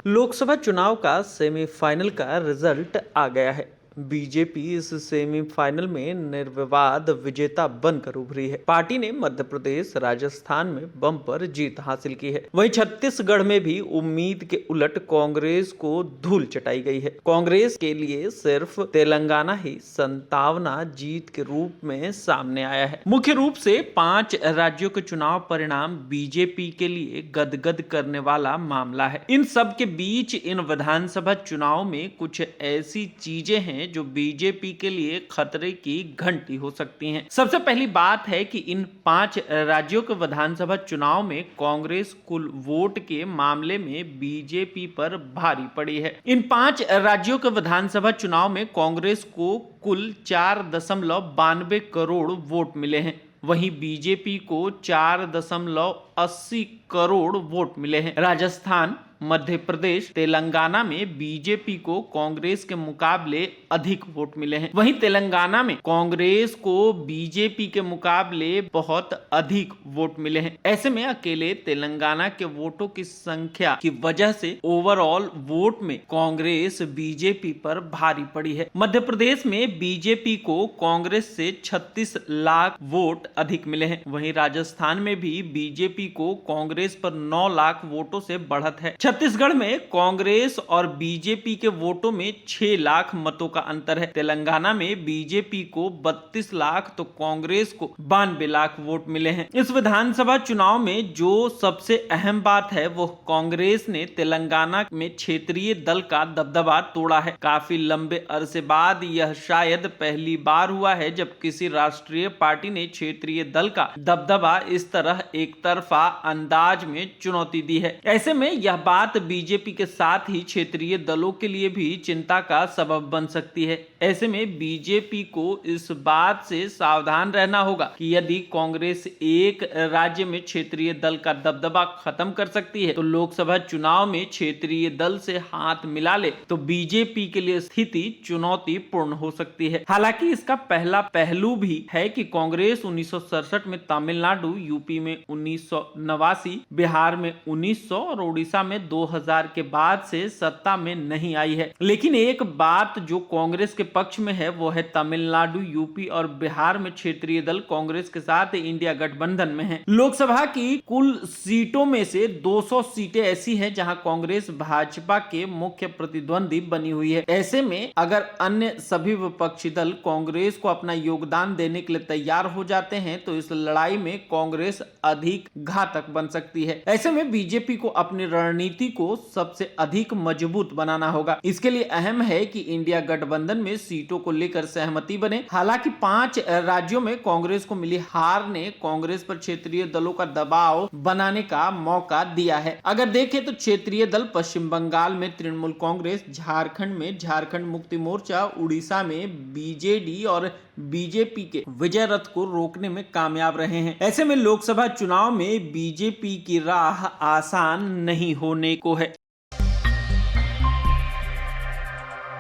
लोकसभा चुनाव का सेमीफाइनल का रिजल्ट आ गया है। बीजेपी इस सेमीफाइनल में निर्विवाद विजेता बनकर उभरी है। पार्टी ने मध्य प्रदेश, राजस्थान में बम्पर जीत हासिल की है। वहीं छत्तीसगढ़ में भी उम्मीद के उलट कांग्रेस को धूल चटाई गई है। कांग्रेस के लिए सिर्फ तेलंगाना ही संतावना जीत के रूप में सामने आया है। मुख्य रूप से 5 राज्यों के चुनाव परिणाम बीजेपी के लिए गदगद करने वाला मामला है। इन सब के बीच इन विधानसभा चुनाव में कुछ ऐसी चीजें हैं जो बीजेपी के लिए खतरे की घंटी हो सकती हैं। सबसे पहली बात है कि इन 5 राज्यों के विधानसभा चुनाव में कांग्रेस कुल वोट के मामले में बीजेपी पर भारी पड़ी है। इन 5 राज्यों के विधानसभा चुनाव में कांग्रेस को कुल 4.92 करोड़ वोट मिले हैं। वहीं बीजेपी को 4.80 करोड़ वोट मिले हैं। राजस्थान, मध्य प्रदेश, तेलंगाना में बीजेपी को कांग्रेस के मुकाबले अधिक वोट मिले हैं। वहीं तेलंगाना में कांग्रेस को बीजेपी के मुकाबले बहुत अधिक वोट मिले हैं। ऐसे में अकेले तेलंगाना के वोटों की संख्या की वजह से ओवरऑल वोट में कांग्रेस बीजेपी पर भारी पड़ी है। मध्य प्रदेश में बीजेपी को कांग्रेस से 36 लाख वोट अधिक मिले हैं। वहीं राजस्थान में भी बीजेपी को कांग्रेस पर 9 लाख वोटों से बढ़त है। छत्तीसगढ़ में कांग्रेस और बीजेपी के वोटों में 6 लाख मतों का अंतर है। तेलंगाना में बीजेपी को 32 लाख तो कांग्रेस को 92 लाख वोट मिले हैं। इस विधानसभा चुनाव में जो सबसे अहम बात है वो कांग्रेस ने तेलंगाना में क्षेत्रीय दल का दबदबा तोड़ा है। काफी लंबे अरसे बाद यह शायद पहली बार हुआ है जब किसी राष्ट्रीय पार्टी ने क्षेत्रीय दल का दबदबा इस तरह एक तरफा अंदाज में चुनौती दी है। ऐसे में यह बात बीजेपी के साथ ही क्षेत्रीय दलों के लिए भी चिंता का सबब बन सकती है। ऐसे में बीजेपी को इस बात से सावधान रहना होगा कि यदि कांग्रेस एक राज्य में क्षेत्रीय दल का दबदबा खत्म कर सकती है तो लोकसभा चुनाव में क्षेत्रीय दल से हाथ मिला ले तो बीजेपी के लिए स्थिति चुनौतीपूर्ण हो सकती है। हालांकि इसका पहला पहलू भी है कि कांग्रेस 1967 में तमिलनाडु, यूपी में 1989, बिहार में 1900 और उड़ीसा में 2000 के बाद से सत्ता में नहीं आई है। लेकिन एक बात जो कांग्रेस के पक्ष में है वो है तमिलनाडु, यूपी और बिहार में क्षेत्रीय दल कांग्रेस के साथ इंडिया गठबंधन में है। लोकसभा की कुल सीटों में से 200 सीटें ऐसी हैं जहां कांग्रेस भाजपा के मुख्य प्रतिद्वंदी बनी हुई है। ऐसे में अगर अन्य सभी विपक्षी दल कांग्रेस को अपना योगदान देने के लिए तैयार हो जाते हैं तो इस लड़ाई में कांग्रेस अधिक घातक बन सकती है। ऐसे में बीजेपी को अपनी रणनीति को सबसे अधिक मजबूत बनाना होगा। इसके लिए अहम है कि इंडिया गठबंधन में सीटों को लेकर सहमति बने। हालांकि 5 राज्यों में कांग्रेस को मिली हार ने कांग्रेस पर क्षेत्रीय दलों का दबाव बनाने का मौका दिया है। अगर देखें तो क्षेत्रीय दल पश्चिम बंगाल में तृणमूल कांग्रेस, झारखंड में झारखंड मुक्ति मोर्चा, उड़ीसा में बीजेडी और बीजेपी के विजय रथ को रोकने में कामयाब रहे हैं। ऐसे में लोकसभा चुनाव में बीजेपी की राह आसान नहीं होने को है।